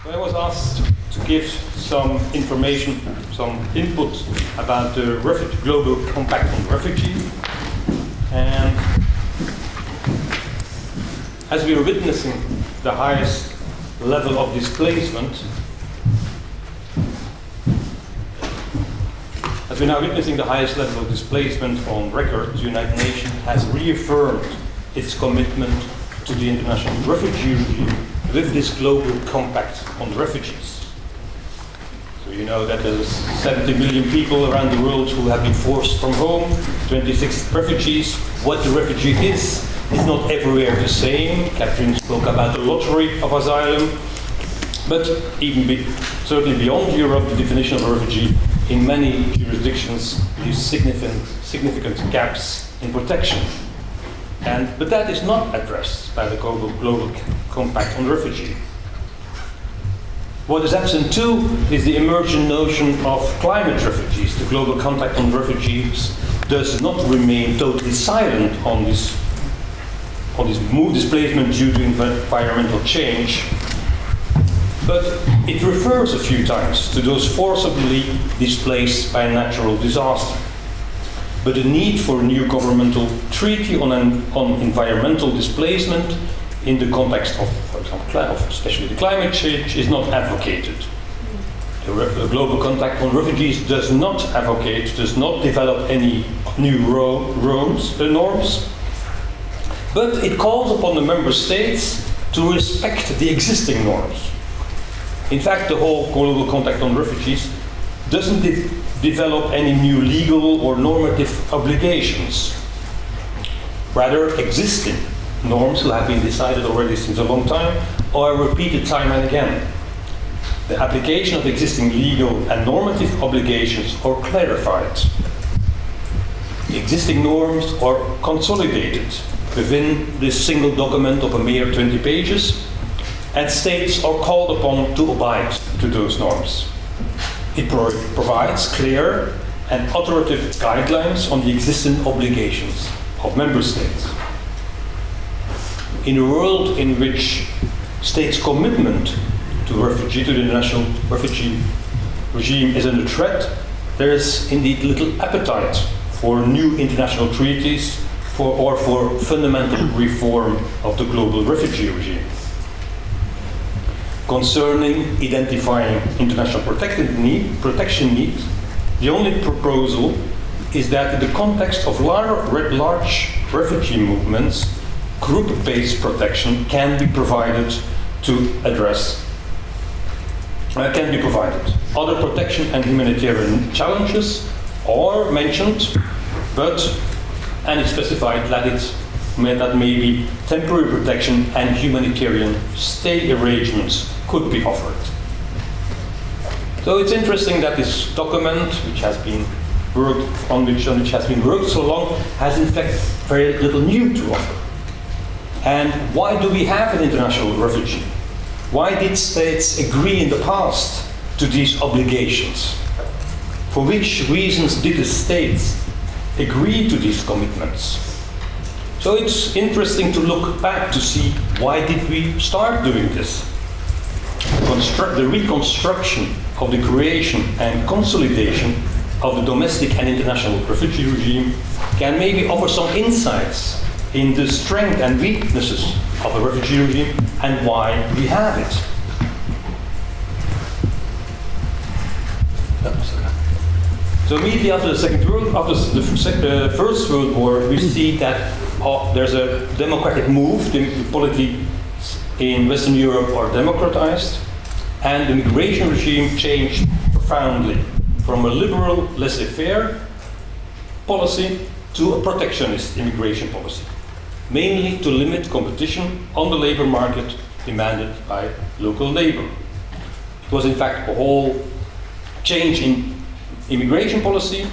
I was asked to give some information, some input about the Global Compact on Refugee. And as we are witnessing the highest level of displacement, on record, the United Nations has reaffirmed its commitment to the international refugee regime with this Global Compact on Refugees. So you know that there's 70 million people around the world who have been forced from home, 26 refugees. What the refugee is not everywhere the same. Catherine spoke about the lottery of asylum, but certainly beyond Europe, the definition of a refugee in many jurisdictions leaves significant gaps in protection. But that is not addressed by the Global Compact on Refugee. What is absent too is the emergent notion of climate refugees. The Global Compact on Refugees does not remain totally silent on this displacement due to environmental change, but it refers a few times to those forcibly displaced by a natural disaster. But the need for a new governmental treaty on environmental displacement in the context of, for example, especially the climate change, is not advocated. The Global Compact on Refugees does not develop any new norms, but it calls upon the member states to respect the existing norms. In fact, the whole Global Compact on Refugees doesn't develop any new legal or normative obligations. Rather, existing norms who have been decided already since a long time are repeated time and again. The application of existing legal and normative obligations are clarified. The existing norms are consolidated within this single document of a mere 20 pages, and states are called upon to abide to those norms. It provides clear and authoritative guidelines on the existing obligations of member states. In a world in which states' commitment to the international refugee regime is under threat, there is indeed little appetite for new international treaties or for fundamental reform of the global refugee regime. Concerning identifying international protection needs, the only proposal is that in the context of large refugee movements, group-based protection can be provided. Other protection and humanitarian challenges are mentioned, and it's specified that maybe temporary protection and humanitarian stay arrangements could be offered. So it's interesting that this document, which has been worked so long, has in fact very little new to offer. And why do we have an international refugee? Why did states agree in the past to these obligations? For which reasons did the states agree to these commitments? So it's interesting to look back to see why did we start doing this. The reconstruction of the creation and consolidation of the domestic and international refugee regime can maybe offer some insights in the strength and weaknesses of the refugee regime and why we have it. So immediately after the First World War, we see that there's a democratic move. The politics in Western Europe are democratized, and the migration regime changed profoundly from a liberal laissez-faire policy to a protectionist immigration policy, mainly to limit competition on the labor market demanded by local labor. It was in fact a whole change in immigration policy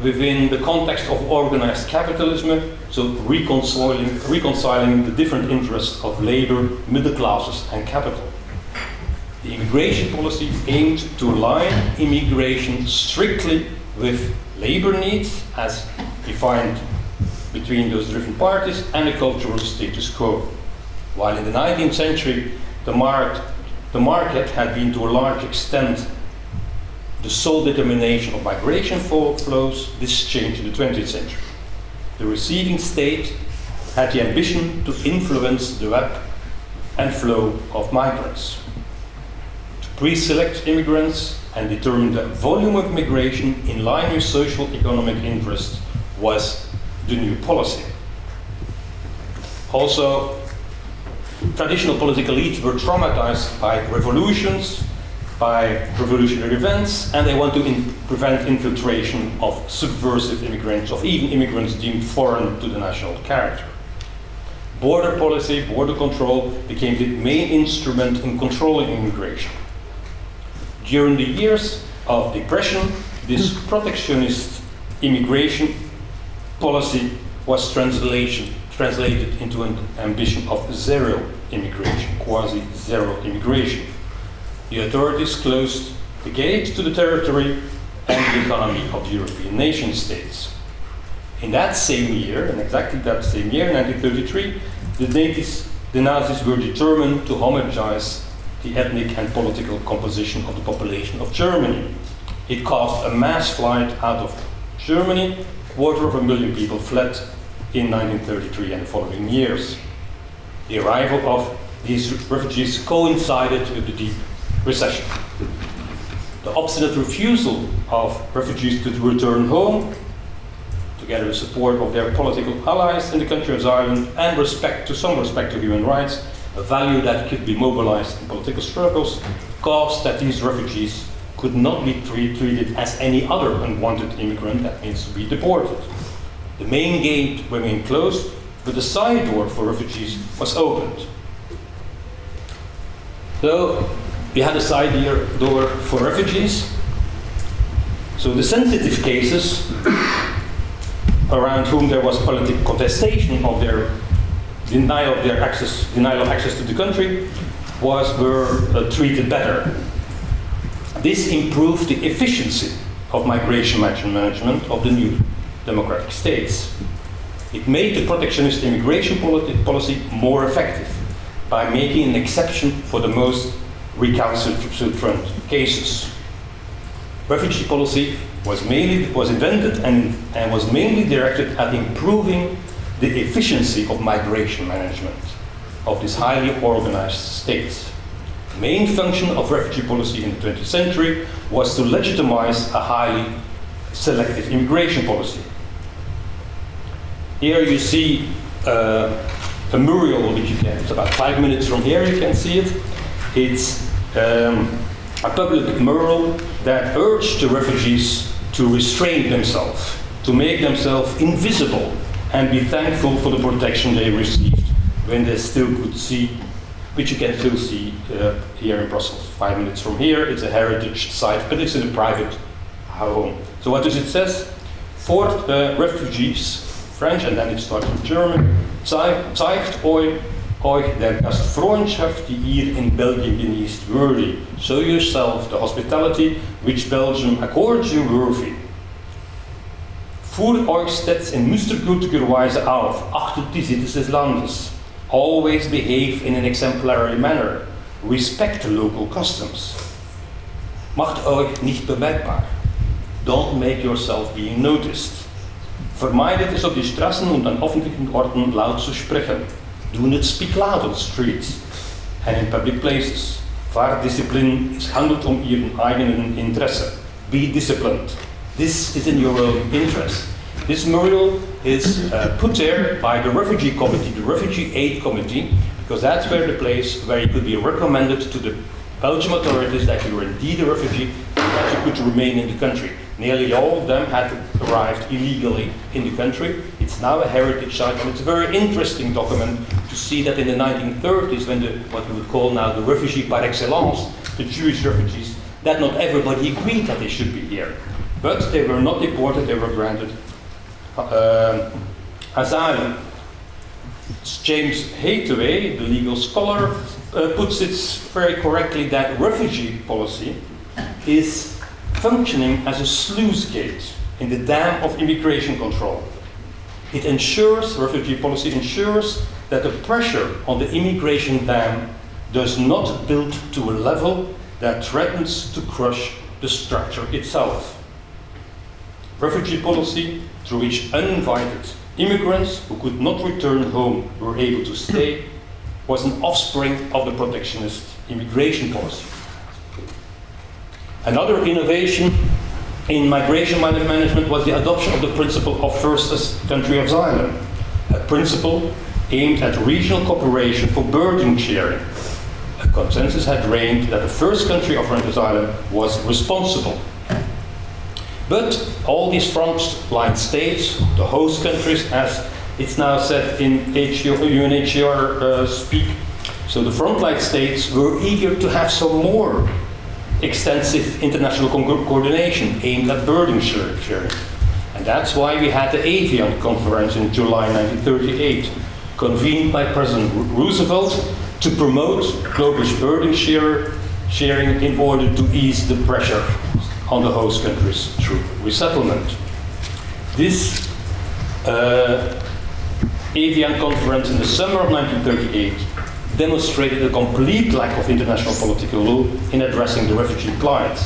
within the context of organized capitalism, so reconciling the different interests of labor, middle classes, and capital. The immigration policy aimed to align immigration strictly with labor needs as defined between those different parties and the cultural status quo. While in the 19th century, the market the market had been to a large extent the sole determination of migration flows. This changed in the 20th century. The receiving state had the ambition to influence the web and flow of migrants, to pre-select immigrants and determine the volume of migration in line with social economic interest was the new policy. Also, traditional political elites were traumatized by revolutions, by revolutionary events, and they want to prevent infiltration of subversive immigrants, of even immigrants deemed foreign to the national character. Border policy, border control became the main instrument in controlling immigration. During the years of depression, this protectionist immigration policy was translated into an ambition of zero immigration, quasi-zero immigration. The authorities closed the gates to the territory and the economy of the European nation states. In that same year, and exactly that same year, 1933, the Nazis were determined to homogenize the ethnic and political composition of the population of Germany. It caused a mass flight out of Germany. 250,000 people fled in 1933 and the following years. The arrival of these refugees coincided with the deep recession. The obstinate refusal of refugees to return home, together with support of their political allies in the country of Ireland and some respect to human rights, a value that could be mobilized in political struggles, caused that these refugees could not be treated as any other unwanted immigrant that needs to be deported. The main gate remained closed, but the side door for refugees was opened. So we had a side door for refugees. So the sensitive cases around whom there was political contestation of their denial of access to the country were treated better. This improved the efficiency of migration management of the new democratic states. It made the protectionist immigration policy more effective by making an exception for the most recalcitrant cases. Refugee policy was invented and was mainly directed at improving the efficiency of migration management of these highly organized states. The main function of refugee policy in the 20th century was to legitimize a highly selective immigration policy. Here you see a mural which it's about 5 minutes from here, you can see it. It's a public mural that urged the refugees to restrain themselves, to make themselves invisible, and be thankful for the protection they received when they still could see, which you can still see here in Brussels. 5 minutes from here, it's a heritage site, but it's in a private home. So what does it say? For refugees, French, and then it starts in German, zeigt euch der Gastfreundschaft, die ihr in Belgium genießt, worthy. Show yourself the hospitality which Belgium accords you worthy. Führt euch stets in mustergültiger Weise auf, achtet die Sitte des Landes. Always behave in an exemplary manner. Respect the local customs. Macht euch nicht bemerkbar. Don't make yourself being noticed. Vermeidet es auf die Straßen und an öffentlichen Orten laut zu sprechen. Do not speak loud on the streets and in public places. Fahrdisziplin, es handelt ihren eigenen Interesse. Be disciplined. This is in your own interest. This mural is put there by the Refugee Committee, the Refugee Aid Committee, because that's where the place where you could be recommended to the Belgian authorities that you were indeed a refugee and that you could remain in the country. Nearly all of them had arrived illegally in the country. It's now a heritage site, and it's a very interesting document to see that in the 1930s, when what we would call now the refugee par excellence, the Jewish refugees, that not everybody agreed that they should be here. But they were not deported, they were granted asylum. James Hathaway, the legal scholar, puts it very correctly that refugee policy is functioning as a sluice gate in the dam of immigration control. It ensures, refugee policy ensures, that the pressure on the immigration dam does not build to a level that threatens to crush the structure itself. Refugee policy, through which uninvited immigrants who could not return home were able to stay, was an offspring of the protectionist immigration policy. Another innovation in migration management was the adoption of the principle of first country of asylum, a principle aimed at regional cooperation for burden sharing. A consensus had reigned that the first country offering asylum was responsible. But all these frontline states, the host countries, as it's now said in UNHCR speak, so the frontline states were eager to have some more extensive international coordination aimed at burden sharing. And that's why we had the Avian Conference in July 1938, convened by President Roosevelt to promote global burden sharing in order to ease the pressure on the host countries through resettlement. This Avian Conference in the summer of 1938 demonstrated a complete lack of international political law in addressing the refugee plight.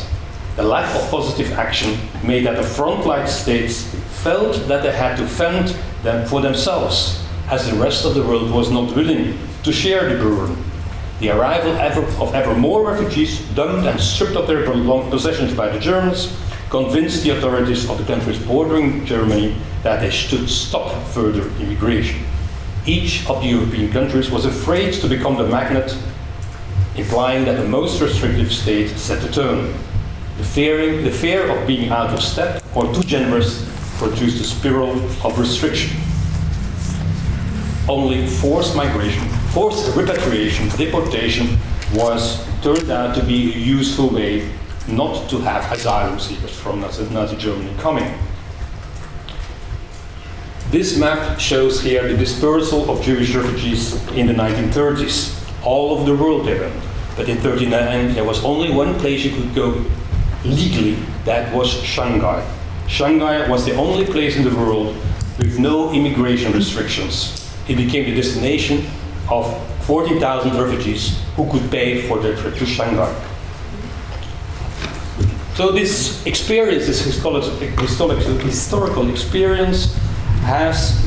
The lack of positive action made that the frontline states felt that they had to fend them for themselves, as the rest of the world was not willing to share the burden. The arrival of ever more refugees, dumped and stripped of their possessions by the Germans, convinced the authorities of the countries bordering Germany that they should stop further immigration. Each of the European countries was afraid to become the magnet, implying that the most restrictive state set the tone. The fear of being out of step or too generous produced a spiral of restriction. Only forced migration, forced repatriation, deportation was turned out to be a useful way not to have asylum seekers from Nazi Germany coming. This map shows here the dispersal of Jewish refugees in the 1930s. All over the world they went. But in 1939 there was only one place you could go legally, that was Shanghai. Shanghai was the only place in the world with no immigration restrictions. It became the destination of 40,000 refugees who could pay for their trip to Shanghai. So this experience, this historical experience, has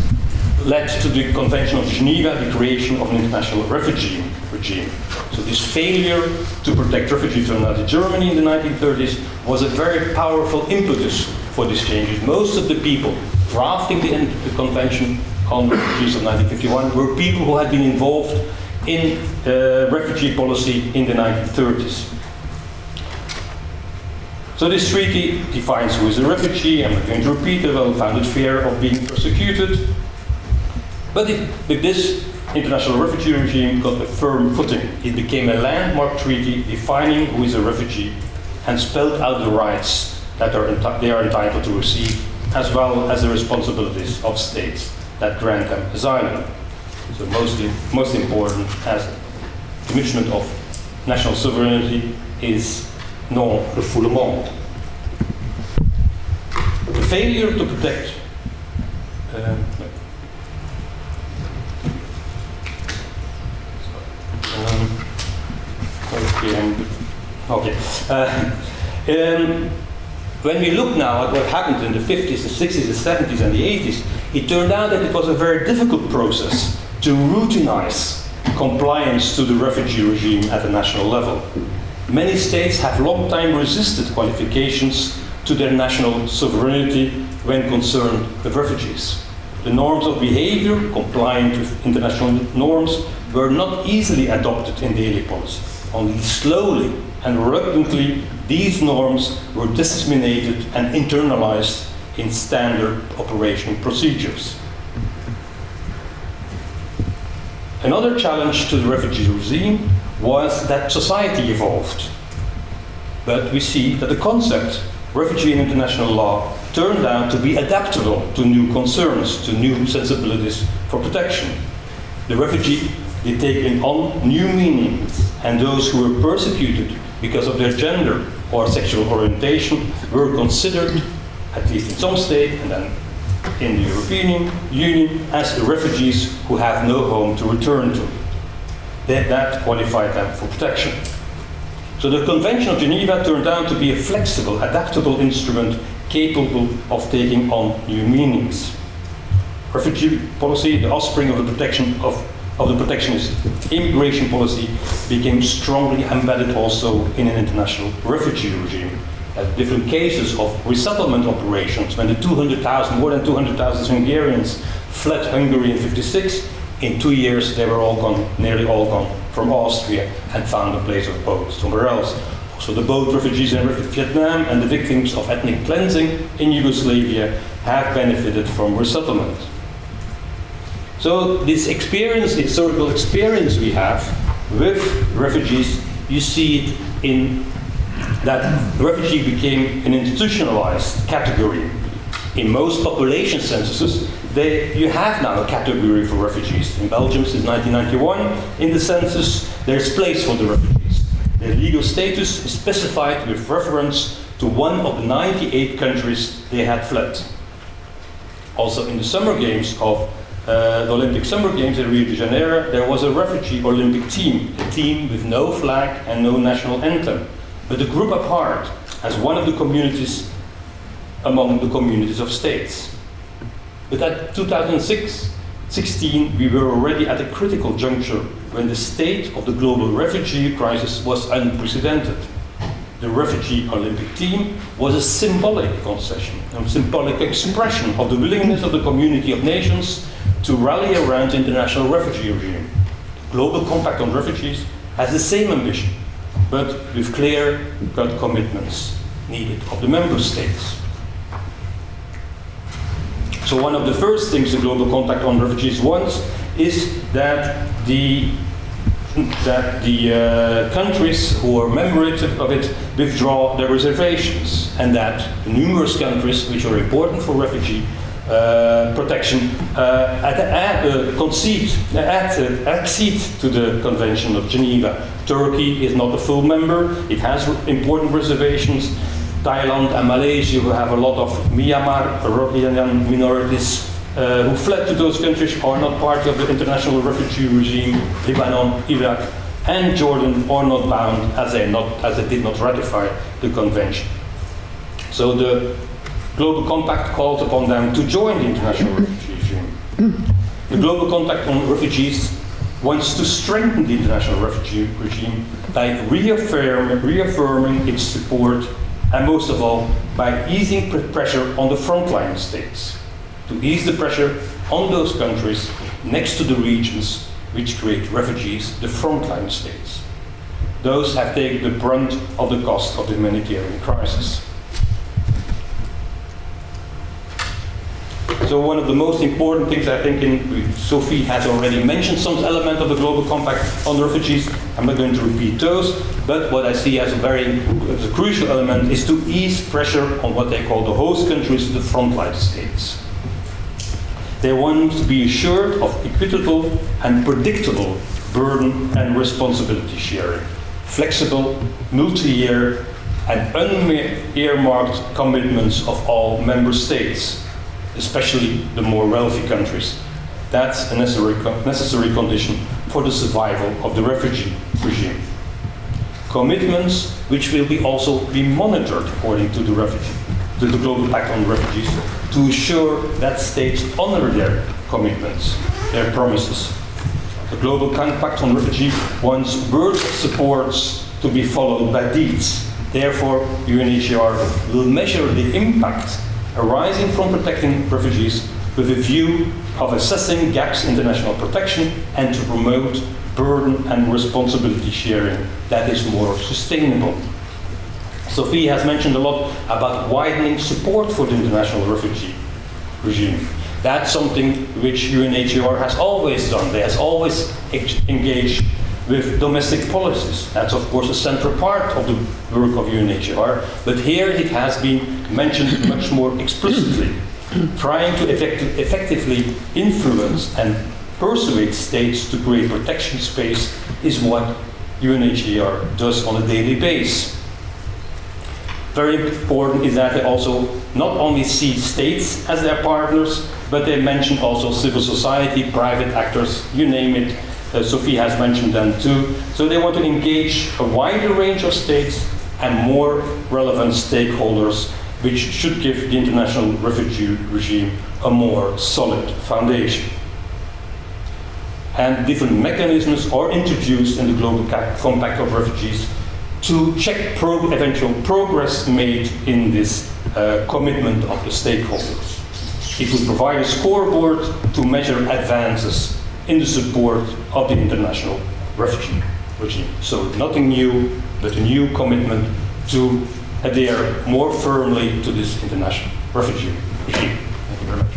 led to the Convention of Geneva, the creation of an international refugee regime. So this failure to protect refugees from Nazi Germany in the 1930s was a very powerful impetus for these changes. Most of the people drafting the Convention on Refugees of 1951 were people who had been involved in refugee policy in the 1930s. So this treaty defines who is a refugee. I'm not going to repeat the well-founded fear of being persecuted. But with this international refugee regime got a firm footing. It became a landmark treaty defining who is a refugee and spelled out the rights that they are entitled to receive, as well as the responsibilities of states that grant them asylum. So most important as commitment of national sovereignty is non-refoulement. The failure to protect when we look now at what happened in the 50s, the 60s, the 70s, and the 80s, it turned out that it was a very difficult process to routinize compliance to the refugee regime at the national level. Many states have long time resisted qualifications to their national sovereignty when concerned with refugees. The norms of behavior, compliant with international norms, were not easily adopted in daily policy. Only slowly and reluctantly, these norms were disseminated and internalized in standard operational procedures. Another challenge to the refugee regime was that society evolved. But we see that the concept, refugee in international law, turned out to be adaptable to new concerns, to new sensibilities for protection. The refugee did take on new meanings, and those who were persecuted because of their gender or sexual orientation were considered, at least in some states and then in the European Union, as refugees who have no home to return to. that qualified them for protection. So the Convention of Geneva turned out to be a flexible, adaptable instrument capable of taking on new meanings. Refugee policy, the offspring of the protectionist immigration policy, became strongly embedded also in an international refugee regime. Different cases of resettlement operations, when the more than 200,000 Hungarians fled Hungary in '56, in 2 years they were all gone, nearly all gone, from Austria and found a place of abode somewhere else. So the boat refugees in Vietnam and the victims of ethnic cleansing in Yugoslavia have benefited from resettlement. So this experience, the historical experience we have with refugees, you see it in that refugee became an institutionalized category. In most population censuses, you have now a category for refugees. In Belgium since 1991, in the census, there's place for the refugees. Their legal status is specified with reference to one of the 98 countries they had fled. Also in the Summer Games of the Olympic Summer Games in Rio de Janeiro, there was a refugee Olympic team, a team with no flag and no national anthem, but a group apart as one of the communities among the communities of states. But at 2016, we were already at a critical juncture when the state of the global refugee crisis was unprecedented. The refugee Olympic team was a symbolic concession, a symbolic expression of the willingness of the community of nations to rally around the international refugee regime. The Global Compact on Refugees has the same ambition, but with clear-cut commitments needed of the member states. So one of the first things the Global Compact on Refugees wants is that the countries who are members of it withdraw their reservations, and that the numerous countries which are important for refugee protection accede to the Convention of Geneva. Turkey is not a full member, it has important reservations. Thailand and Malaysia, who have a lot of Myanmar Rohingya minorities who fled to those countries, are not part of the international refugee regime. Lebanon, Iraq, and Jordan are not bound as they did not ratify the convention. So the Global Compact calls upon them to join the international refugee regime. The Global Compact on Refugees wants to strengthen the international refugee regime by reaffirming its support, and most of all, by easing pressure on the frontline states, to ease the pressure on those countries next to the regions which create refugees, the frontline states. Those have taken the brunt of the cost of the humanitarian crisis. So one of the most important things, I think, Sophie has already mentioned some element of the Global Compact on refugees. I'm not going to repeat those, but what I see as a crucial element is to ease pressure on what they call the host countries, the frontline states. They want to be assured of equitable and predictable burden and responsibility sharing, flexible, multi-year, and unearmarked commitments of all member states, especially the more wealthy countries. That's a necessary condition for the survival of the refugee regime. Commitments which will also be monitored according to the Global Pact on Refugees, to ensure that states honor their commitments, their promises. The Global Compact on Refugees wants words of support to be followed by deeds. Therefore, UNHCR will measure the impact arising from protecting refugees with a view of assessing gaps in international protection and to promote burden and responsibility sharing that is more sustainable. Sophie has mentioned a lot about widening support for the international refugee regime. That's something which UNHCR has always done. They has always engaged with domestic policies. That's of course a central part of the work of UNHCR, but here it has been mentioned much more explicitly. Trying to effectively influence and persuade states to create protection space is what UNHCR does on a daily basis. Very important is that they also not only see states as their partners, but they mention also civil society, private actors, you name it, Sophie has mentioned them too. So they want to engage a wider range of states and more relevant stakeholders, which should give the international refugee regime a more solid foundation. And different mechanisms are introduced in the Global Compact of Refugees to check eventual progress made in this commitment of the stakeholders. It will provide a scoreboard to measure advances in the support of the international refugee regime. So nothing new, but a new commitment to adhere more firmly to this international refugee regime. Thank you very much.